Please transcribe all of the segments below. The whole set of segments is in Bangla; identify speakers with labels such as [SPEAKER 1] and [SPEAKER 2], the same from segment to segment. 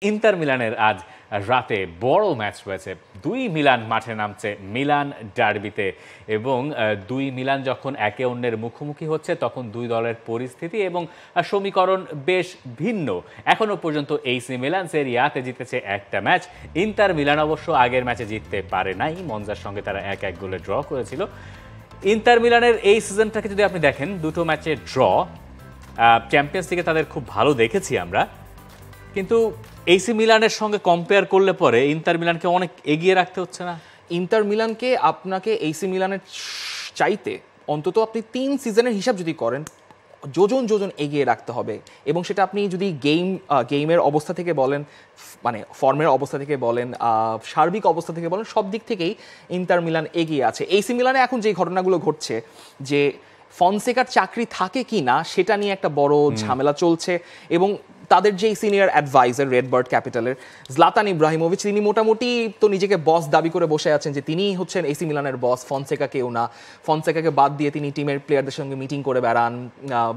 [SPEAKER 1] ইন্টার মিলানের আজ রাতে বড় ম্যাচ রয়েছে। দুই মিলান মাঠে নামছে মিলান ডার্বিতে এবং দুই মিলান যখন একে অন্যের মুখোমুখি হচ্ছে তখন দুই দলের পরিস্থিতি এবং সমীকরণ বেশ ভিন্ন। এখনো পর্যন্ত এইসি মিলান সেরি আতে জিতেছে একটা ম্যাচ। ইন্টার মিলান অবশ্য আগের ম্যাচে জিততে পারে নাই, মনজার সঙ্গে তারা 1-1 গোলে ড্র করেছিল। ইন্টার মিলানের এই সিজনটাকে যদি আপনি দেখেন, দুটো ম্যাচে ড্র। চ্যাম্পিয়ন্স লিগে তাদের খুব ভালো দেখেছি আমরা, কিন্তু এইসি মিলানের সঙ্গে কম্পেয়ার করলে পরে ইন্টার মিলানকে অনেক এগিয়ে রাখতে হচ্ছে না?
[SPEAKER 2] ইন্টার মিলানকে আপনাকে এইসি মিলানের চাইতে অন্তত আপনি 3 সিজনের হিসাব যদি করেন যোজন এগিয়ে রাখতে হবে। এবং সেটা আপনি যদি গেমের অবস্থা থেকে বলেন, মানে ফর্মের অবস্থা থেকে বলেন, সার্বিক অবস্থা থেকে বলেন, সব দিক থেকেই ইন্টার মিলান এগিয়ে আছে। এইসি মিলানে এখন যে ঘটনাগুলো ঘটছে, যে ফনসেকার চাকরি থাকে কি না সেটা নিয়ে একটা বড় ঝামেলা চলছে। এবং তাদের যে সিনিয়র অ্যাডভাইজার রেডবার্ড ক্যাপিটালের জলাতান ইব্রাহিমোভিচ, তিনি মোটামুটি তো নিজেকে বস দাবি করে বসে আছেন যে তিনিই হচ্ছেন এসি মিলানের বস, ফনসেকা কেউ না। ফনসেকাকে বাদ দিয়ে তিনি টিমের প্লেয়ারদের সঙ্গে মিটিং করে বেড়ান,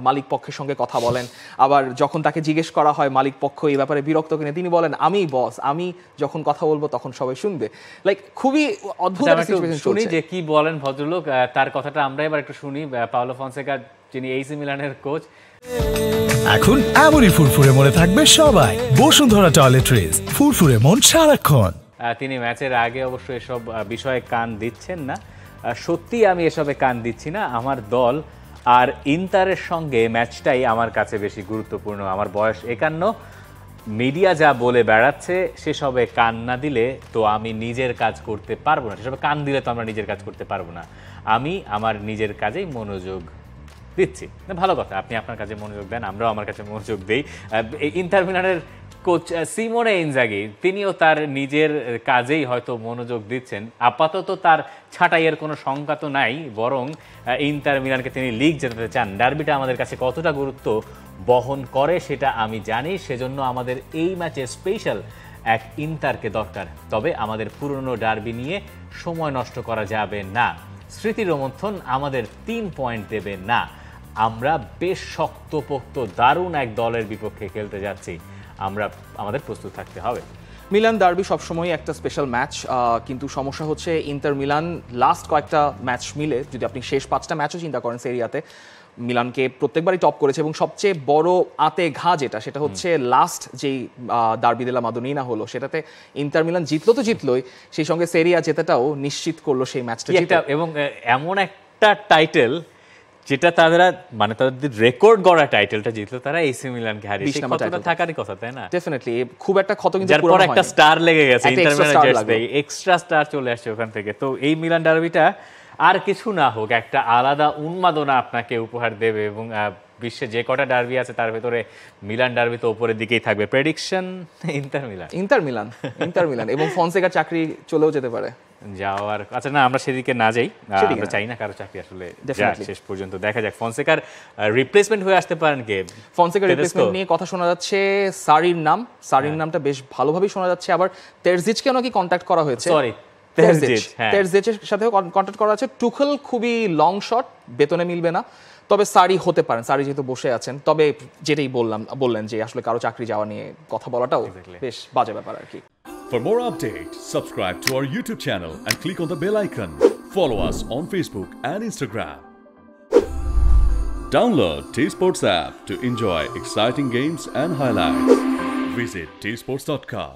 [SPEAKER 2] মালিক পক্ষের সঙ্গে কথা বলেন। আবার যখন তাকে জিজ্ঞেস করা হয় মালিক পক্ষ এই ব্যাপারে বিরক্ত কিনে, তিনি বলেন আমি বস, আমি যখন কথা বলবো তখন সবাই শুনবে। লাইক খুবই অদ্ভুত একটা সিচুয়েশন।
[SPEAKER 1] শুনি যে কি বলেন ভদ্রলোক, তার কথাটা আমরা এবার একটু শুনি। পাওলো ফনসেকা, যিনি এইসি মিলানের কোচ।
[SPEAKER 3] এখন এমনই ফুরফুরে মনে থাকবে সবাই। বসুন্ধরা টয়লেট্রিজ, ফুরফুরে মন সারাক্ষণ।
[SPEAKER 1] তিনি ম্যাচের আগে অবশ্য এসব বিষয়ে কান দিচ্ছেন না। সত্যি আমি এসবে কান দিচ্ছি না। আমার দল আর ইন্টারের সঙ্গে ম্যাচটাই আমার কাছে বেশি গুরুত্বপূর্ণ। আমার বয়স 51, মিডিয়া যা বলে বেড়াচ্ছে সেসবে কান না দিলে তো আমি নিজের কাজ করতে পারবো না। সেসবে কান দিলে তো আমরা নিজের কাজ করতে পারবো না। আমি আমার নিজের কাজেই মনোযোগ দিচ্ছি। ভালো কথা, আপনি আপনার কাছে মনোযোগ দেন, আমরাও আমার কাছে মনোযোগ দিই। ইন্টার মিলানের কোচ সিমোনে ইনজাগি, তিনিও তার নিজের কাজেই হয়তো মনোযোগ দিচ্ছেন। আপাতত তার ছাঁটাইয়ের কোনো সংখ্যা তো নাই, বরং ইন্টার মিলানকে তিনি লিগ জেতাতে চান। ডার্বিটা আমাদের কাছে কতটা গুরুত্ব বহন করে সেটা আমি জানি, সেজন্য আমাদের এই ম্যাচে স্পেশাল এক ইন্টারকে দরকার। তবে আমাদের পুরনো ডার্বি নিয়ে সময় নষ্ট করা যাবে না। স্মৃতি রোমন্থন আমাদের 3 পয়েন্ট দেবে না। আমরা বেশ শক্তপোক্ত দারুণ এক দলের বিপক্ষে খেলতে যাচ্ছি, আমাদের প্রস্তুত থাকতে হবে।
[SPEAKER 2] মিলান ডার্বি সবসময় একটা স্পেশাল ম্যাচ, কিন্তু সমস্যা হচ্ছে ইন্টার মিলান লাস্ট কয়েকটা ম্যাচ মিলে, যদি আপনি শেষ 5টা ম্যাচও চিন্তা করেন সেরিয়াতে, মিলানকে প্রত্যেকবারই টপ করেছে। এবং সবচেয়ে বড় আতে ঘা সেটা হচ্ছে লাস্ট যেই ডার্বি দেলা মাদোনিনা হলো, সেটাতে ইন্টার মিলান জিতলো তো জিতলোই, সেই সঙ্গে সেরিয়া জেতাটাও নিশ্চিত করলো সেই ম্যাচটা।
[SPEAKER 1] এবং এমন একটা টাইটেল যেটা তারা, মানে তাদের রেকর্ড গড়া টাইটেলটা জিতলো তারা এসি মিলানকে হারিয়ে, সেই ক্ষতটা থাকারই কথা, তাই না?
[SPEAKER 2] ডেফিনেটলি খুব একটা ক্ষত কিন্তু
[SPEAKER 1] যার পর একটা স্টার লেগে গেছে, ইন্টার মিলান এক্সট্রা স্টার চলে আসছে ওখান থেকে। তো এই মিলান ডার্বিটা আর কিছু না হোক, একটা আলাদা উন্মাদনা আপনাকে উপহার দেবে। এবং বিশ্বে যে কটা ডার্বি আছে তার ভেতরে মিলান ডার্বি তো উপরের দিকেই থাকবে। প্রেডিকশন ইন্টার মিলান এবং ফনসেকার চাকরি চলেও যেতে পারে যাওয়ার। আচ্ছা না, আমরা সেদিকে না যাই, আমরা চাই না কারো চাকরি আসলে শেষ পর্যন্ত। দেখা যাক ফনসেকার রিপ্লেসমেন্ট হয়ে আসতে পারেন কে।
[SPEAKER 2] ফনসেকার রিপ্লেসমেন্ট নিয়ে কথা শোনা যাচ্ছে, সারির নামটা বেশ ভালোভাবেই শোনা যাচ্ছে। আবার তেরজিচকে নাকি কন্ট্যাক্ট করা হয়েছে।
[SPEAKER 1] সরি,
[SPEAKER 2] তেরজিচের সাথেও কন্ট্যাক্ট করা আছে। টুখেল খুবই লং শট, বেতনে মিলবে না। তবে সারি হতে পারেন, সারি যেহেতু বসে আছেন। তবে যেটাই বললেন যে আসলে কারো চাকরি যাওয়া নিয়ে কথা বলাটাও বেশ বাজে ব্যাপার আর কি।
[SPEAKER 4] For more updates, subscribe to our YouTube channel and click on the bell icon. Follow us on Facebook and Instagram. Download T-Sports app to enjoy exciting games and highlights. Visit tsports.com.